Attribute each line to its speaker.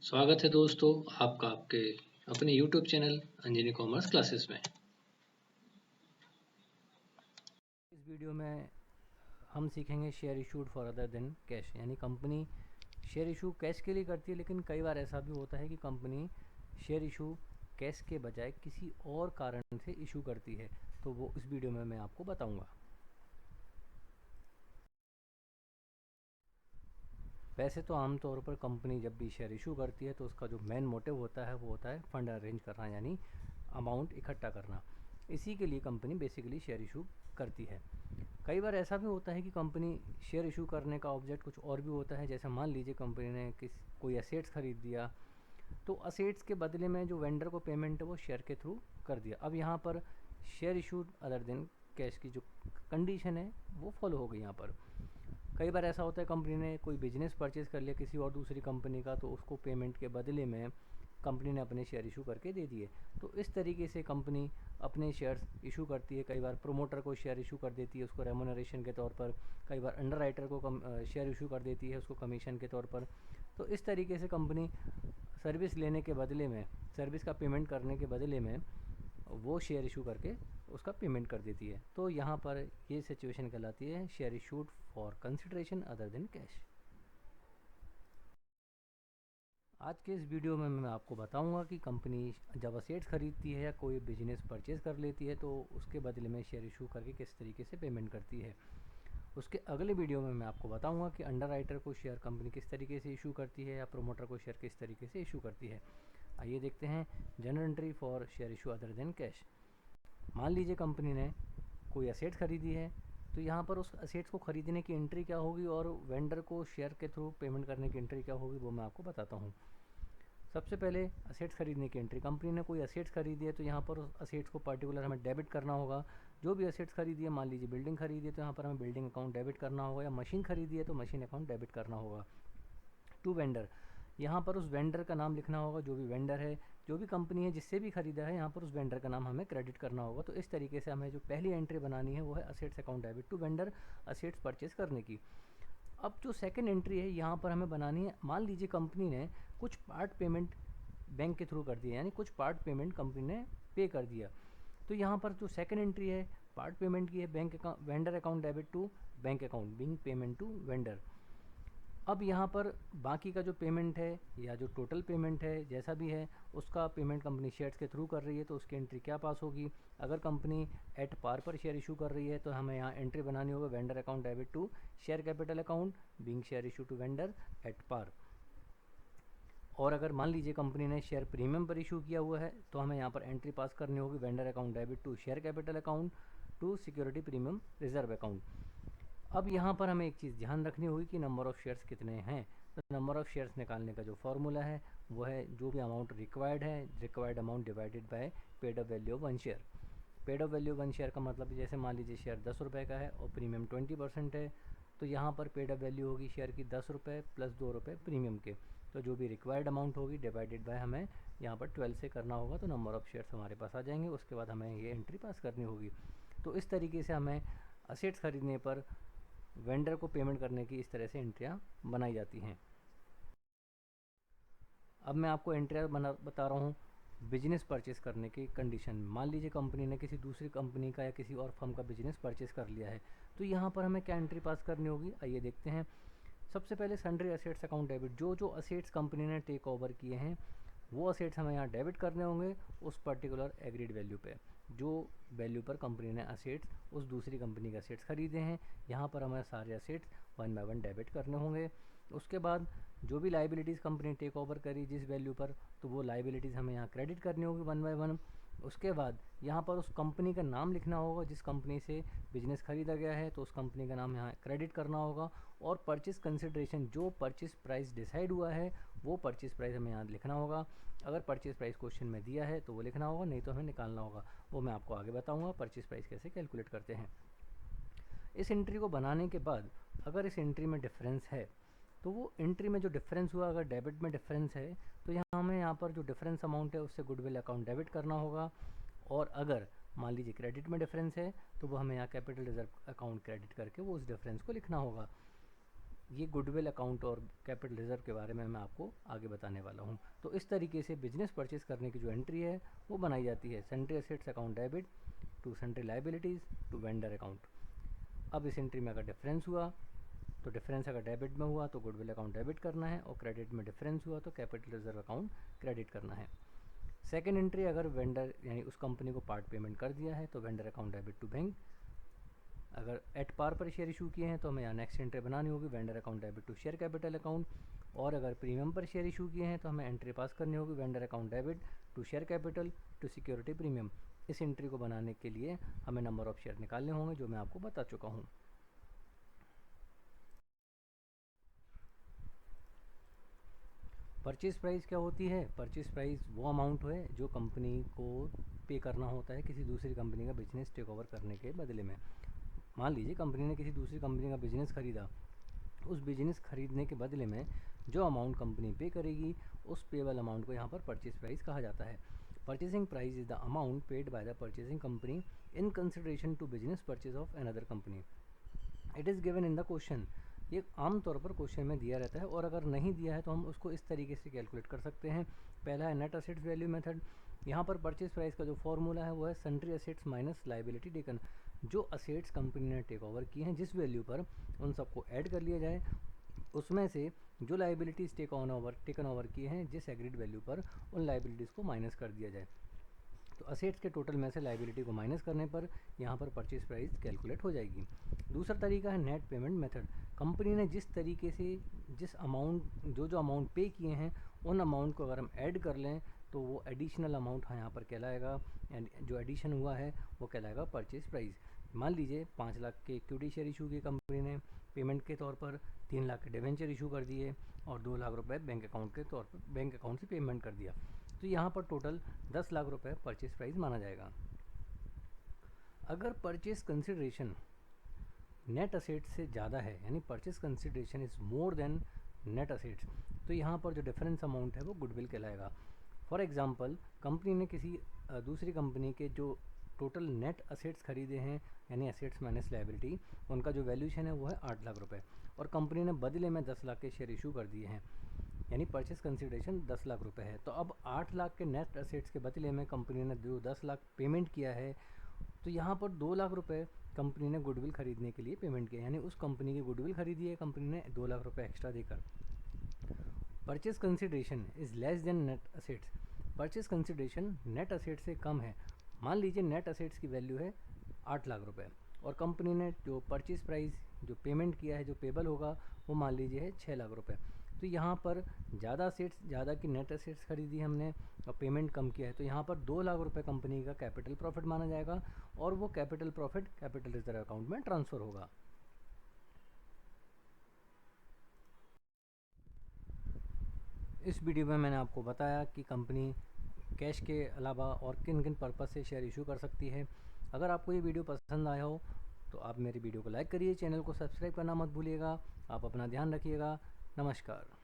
Speaker 1: स्वागत है दोस्तों आपका आपके अपने YouTube channel Anjani commerce classes में।
Speaker 2: इस वीडियो में हम सीखेंगे share issued for other than cash, यानी कंपनी शेयर इशू कैश के लिए करती है, लेकिन कई बार ऐसा भी होता है कि कंपनी शेयर इशू कैश के बजाय किसी और कारण से इशू करती है। तो वो इस वीडियो में मैं आपको बताऊंगा। वैसे तो आमतौर पर कंपनी जब भी शेयर इशू करती है तो उसका जो मेन मोटिव होता है वो होता है फंड अरेंज करना, यानी अमाउंट इकट्ठा करना। इसी के लिए कंपनी बेसिकली शेयर इशू करती है। कई बार ऐसा भी होता है कि कंपनी शेयर इशू करने का ऑब्जेक्ट कुछ और भी होता है। जैसे मान लीजिए कंपनी ने कोई असेट्स खरीद दिया, तो असेट्स के बदले में जो वेंडर को पेमेंट है वो शेयर के थ्रू कर दिया। अब यहाँ पर share issue other than cash की जो कंडीशन है वो फॉलो हो गई यहाँ पर। कई बार ऐसा होता है कंपनी ने कोई बिजनेस परचेज कर लिया किसी और दूसरी कंपनी का, तो उसको पेमेंट के बदले में कंपनी ने अपने शेयर इशू करके दे दिए। तो इस तरीके से कंपनी अपने शेयर्स इशू करती है। कई बार प्रोमोटर को शेयर इशू कर देती है उसको रेमुनरेशन के तौर पर, कई बार अंडर राइटर को शेयर इशू कर देती है उसको कमीशन के तौर पर। तो इस तरीके से कंपनी सर्विस लेने के बदले में, सर्विस का पेमेंट करने के बदले में वो शेयर इशू करके उसका पेमेंट कर देती है। तो यहाँ पर ये सिचुएशन कहलाती है share issued for consideration other than cash. आज के इस वीडियो में मैं आपको बताऊंगा कि कंपनी जब असेट्स खरीदती है या कोई बिजनेस परचेज कर लेती है तो उसके बदले में शेयर इशू करके किस तरीके से पेमेंट करती है। उसके अगले वीडियो में मैं आपको बताऊंगा कि अंडर राइटर को शेयर कंपनी किस तरीके से इशू करती है या प्रोमोटर को शेयर किस तरीके से इशू करती है। आइए देखते हैं general entry for share issue other than cash. मान लीजिए कंपनी ने कोई असेट खरीदी है, तो यहाँ पर उस असेट्स को खरीदने की एंट्री क्या होगी और वेंडर को शेयर के थ्रू पेमेंट करने की एंट्री क्या होगी वो मैं आपको बताता हूँ। सबसे पहले असेट्स खरीदने की एंट्री। कंपनी ने कोई असेट्स खरीदी है तो यहाँ पर उस असेट्स को पर्टिकुलर हमें डेबिट करना होगा। जो भी असेट्स खरीदी है, मान लीजिए बिल्डिंग खरीदी है तो यहाँ पर हमें बिल्डिंग अकाउंट डेबिट करना होगा, या मशीन खरीदी है तो मशीन अकाउंट डेबिट करना होगा। टू वेंडर, यहाँ पर उस वेंडर का नाम लिखना होगा। जो भी वेंडर है, जो भी कंपनी है जिससे भी खरीदा है, यहाँ पर उस वेंडर का नाम हमें क्रेडिट करना होगा। तो इस तरीके से हमें जो पहली एंट्री बनानी है वो है assets account debit to vendor, assets purchase करने की। अब जो सेकंड एंट्री है यहाँ पर हमें बनानी है, मान लीजिए कंपनी ने कुछ पार्ट पेमेंट बैंक के थ्रू कर दिया, यानी कुछ पार्ट पेमेंट कंपनी ने पे कर दिया। तो यहाँ पर जो सेकंड एंट्री है पार्ट पेमेंट की है, bank account vendor account debit to bank account being payment to vendor. अब यहाँ पर बाकी का जो पेमेंट है या जो टोटल पेमेंट है जैसा भी है, उसका पेमेंट कंपनी शेयर्स के थ्रू कर रही है तो उसकी एंट्री क्या पास होगी। अगर कंपनी एट पार पर शेयर इशू कर रही है तो हमें यहाँ एंट्री बनानी होगा vendor account debit to share capital account being share issue to vendor at par. और अगर मान लीजिए कंपनी ने शेयर प्रीमियम पर इशू किया हुआ है तो हमें यहाँ पर एंट्री पास करनी होगी vendor account debit to share capital account to security premium reserve account. अब यहाँ पर हमें एक चीज़ ध्यान रखनी होगी कि नंबर ऑफ़ शेयर्स कितने हैं। तो नंबर ऑफ़ शेयर्स निकालने का जो फॉर्मूला है वो है जो भी अमाउंट रिक्वायर्ड है, required amount divided by paid up value of one share. Paid up value one share का मतलब जैसे मान लीजिए शेयर 10 रुपये का है और प्रीमियम 20% है, तो यहाँ पर पेड अप वैल्यू होगी शेयर की 10 रुपये प्लस 2 रुपये प्रीमियम के। तो जो भी रिक्वायर्ड अमाउंट होगी डिवाइडेड बाय हमें यहाँ पर 12 से करना होगा, तो नंबर ऑफ़ शेयर्स हमारे पास आ जाएंगे। उसके बाद हमें ये एंट्री पास करनी होगी। तो इस तरीके से हमें असेट्स खरीदने पर वेंडर को पेमेंट करने की इस तरह से एंट्रियाँ बनाई जाती हैं। अब मैं आपको एंट्रियाँ बता रहा हूँ बिजनेस परचेस करने की कंडीशन। मान लीजिए कंपनी ने किसी दूसरी कंपनी का या किसी और फर्म का बिजनेस परचेस कर लिया है, तो यहाँ पर हमें क्या एंट्री पास करनी होगी, आइए देखते हैं। सबसे पहले सन्ड्री असेट्स अकाउंट डेबिट, जो जो असेट्स कंपनी ने टेक ओवर किए हैं वो असेट्स हमें यहाँ डेबिट करने होंगे उस पर्टिकुलर एग्रीड वैल्यू पे, जो वैल्यू पर कंपनी ने असेट्स उस दूसरी कंपनी के असेट्स खरीदे हैं। यहाँ पर हमें सारे assets one by one debit करने होंगे। उसके बाद जो भी लाइबिलिटीज़ कंपनी टेक ओवर करी जिस वैल्यू पर, तो वो लाइबिलिटीज़ हमें यहाँ क्रेडिट करनी होगी वन बाय वन। उसके बाद यहाँ पर उस कंपनी का नाम लिखना होगा जिस कंपनी से बिजनेस खरीदा गया है, तो उस कंपनी का नाम यहाँ क्रेडिट करना होगा। और परचेस कंसिडरेशन, जो परचेस प्राइस डिसाइड हुआ है वो परचेस प्राइस हमें यहाँ लिखना होगा। अगर परचेस प्राइस क्वेश्चन में दिया है तो वो लिखना होगा, नहीं तो हमें निकालना होगा। वो मैं आपको आगे बताऊँगा परचेस प्राइस कैसे कैलकुलेट करते हैं। इस एंट्री को बनाने के बाद अगर इस एंट्री में डिफरेंस है तो वो एंट्री में जो डिफरेंस हुआ, अगर डेबिट में डिफरेंस है तो हमें यहाँ पर जो डिफरेंस अमाउंट है उससे गुडविल अकाउंट डेबिट करना होगा। और अगर मान लीजिए क्रेडिट में डिफरेंस है तो वो हमें यहाँ कैपिटल रिजर्व अकाउंट क्रेडिट करके वो उस डिफरेंस को लिखना होगा। ये गुडविल अकाउंट और कैपिटल रिजर्व के बारे में मैं आपको आगे बताने वाला हूँ। तो इस तरीके से बिजनेस परचेज करने की जो एंट्री है वो बनाई जाती है, sundry assets account debit to sundry liabilities to vendor account. अब इस एंट्री में अगर डिफरेंस हुआ तो डिफरेंस अगर डेबिट में हुआ तो गुडविल अकाउंट डेबिट करना है, और क्रेडिट में डिफरेंस हुआ तो कैपिटल रिजर्व अकाउंट क्रेडिट करना है। सेकेंड एंट्री, अगर वेंडर यानी उस कंपनी को पार्ट पेमेंट कर दिया है तो vendor account debit to bank. अगर एट पार पर शेयर इशू किए हैं तो हमें यहाँ नेक्स्ट एंट्री बनानी होगी, vendor account debit to share capital account. और अगर प्रीमियम पर शेयर इशू किए हैं तो हमें एंट्री पास करनी होगी, vendor account debit to share capital to security premium. इस एंट्री को बनाने के लिए हमें नंबर ऑफ शेयर निकालने होंगे, जो मैं आपको बता चुका हूँ। परचेज़ प्राइस क्या होती है? परचेज़ प्राइस वो अमाउंट है जो कंपनी को पे करना होता है किसी दूसरी कंपनी का बिजनेस टेक ओवर करने के बदले में। मान लीजिए कंपनी ने किसी दूसरी कंपनी का बिजनेस खरीदा, उस बिजनेस खरीदने के बदले में जो अमाउंट कंपनी पे करेगी उस पेबल अमाउंट को यहाँ पर परचेज प्राइस कहा जाता है। Purchasing price is the amount paid by the purchasing company in consideration to business purchase of another company. It is given in the question. ये आमतौर पर क्वेश्चन में दिया रहता है, और अगर नहीं दिया है तो हम उसको इस तरीके से कैलकुलेट कर सकते हैं। पहला है नेट असेट्स वैल्यू मेथड। यहाँ पर परचेज प्राइस का जो फॉर्मूला है वो है sundry assets minus liability taken. जो असेट्स कंपनी ने टेक ओवर की हैं जिस वैल्यू पर, उन सबको ऐड कर लिया जाए, उसमें से जो लाइबिलिटीज़ टेकन ओवर की हैं जिस एग्रीड वैल्यू पर, उन लाइबिलिटीज़ को माइनस कर दिया जाए। तो असेट्स के टोटल में से लाइबिलिटी को माइनस करने पर यहाँ पर परचेज प्राइस कैलकुलेट हो जाएगी। दूसरा तरीका है नेट पेमेंट मेथड। कंपनी ने जिस तरीके से जिस अमाउंट जो अमाउंट पे किए हैं उन अमाउंट को अगर हम ऐड कर लें तो वो एडिशनल अमाउंट यहाँ पर कहलाएगा, एंड जो एडिशन हुआ है वो कहलाएगा परचेज प्राइस। मान लीजिए 5 लाख के इक्विटी शेयर इशू की कंपनी ने पेमेंट के तौर पर, 3 लाख के डिवेंचर इशू कर दिए और 2 लाख रुपए बैंक अकाउंट के तौर पर बैंक अकाउंट से पेमेंट कर दिया, तो यहाँ पर टोटल 10 लाख रुपए परचेज प्राइस माना जाएगा। अगर परचेज कंसिडरेशन नेट असेट्स से ज़्यादा है, यानी purchase consideration is more than net assets, तो यहाँ पर जो डिफरेंस अमाउंट है वो गुडविल कहलाएगा। फॉर एग्जांपल, कंपनी ने किसी दूसरी कंपनी के जो टोटल नेट असेट्स खरीदे हैं, यानी असेट्स माइनस लायबिलिटी, उनका जो वैल्यूशन है वो है 8 लाख रुपए, और कंपनी ने बदले में 10 लाख के शेयर इशू कर दिए हैं, यानी परचेज कंसिडरेशन 10 लाख रुपए है। तो अब 8 लाख के नेट असेट्स के बदले में कंपनी ने जो 10 लाख पेमेंट किया है, तो यहाँ पर 2 लाख रुपए कंपनी ने गुडविल खरीदने के लिए पेमेंट किया, यानी उस कंपनी की गुडविल खरीदी है कंपनी ने 2 लाख रुपए एक्स्ट्रा देकर। Purchase consideration is less than net assets. Purchase consideration net assets से कम है। मान लीजिए नेट असेट्स की वैल्यू है 8 लाख रुपए, और कंपनी ने जो परचेज प्राइस जो पेमेंट किया है, जो पेबल होगा, वो मान लीजिए है 6 लाख रुपए। तो यहाँ पर ज़्यादा की नेट असेट्स खरीदी हमने और पेमेंट कम किया है, तो यहाँ पर 2 लाख रुपए कंपनी का कैपिटल प्रॉफिट माना जाएगा, और वो capital profit capital reserve account में ट्रांसफ़र होगा। इस वीडियो में मैंने आपको बताया कि कंपनी कैश के अलावा और किन किन पर्पज़ से शेयर इशू कर सकती है। अगर आपको ये वीडियो पसंद आया हो तो आप मेरी वीडियो को लाइक करिए, चैनल को सब्सक्राइब करना मत भूलिएगा। आप अपना ध्यान रखिएगा। नमस्कार।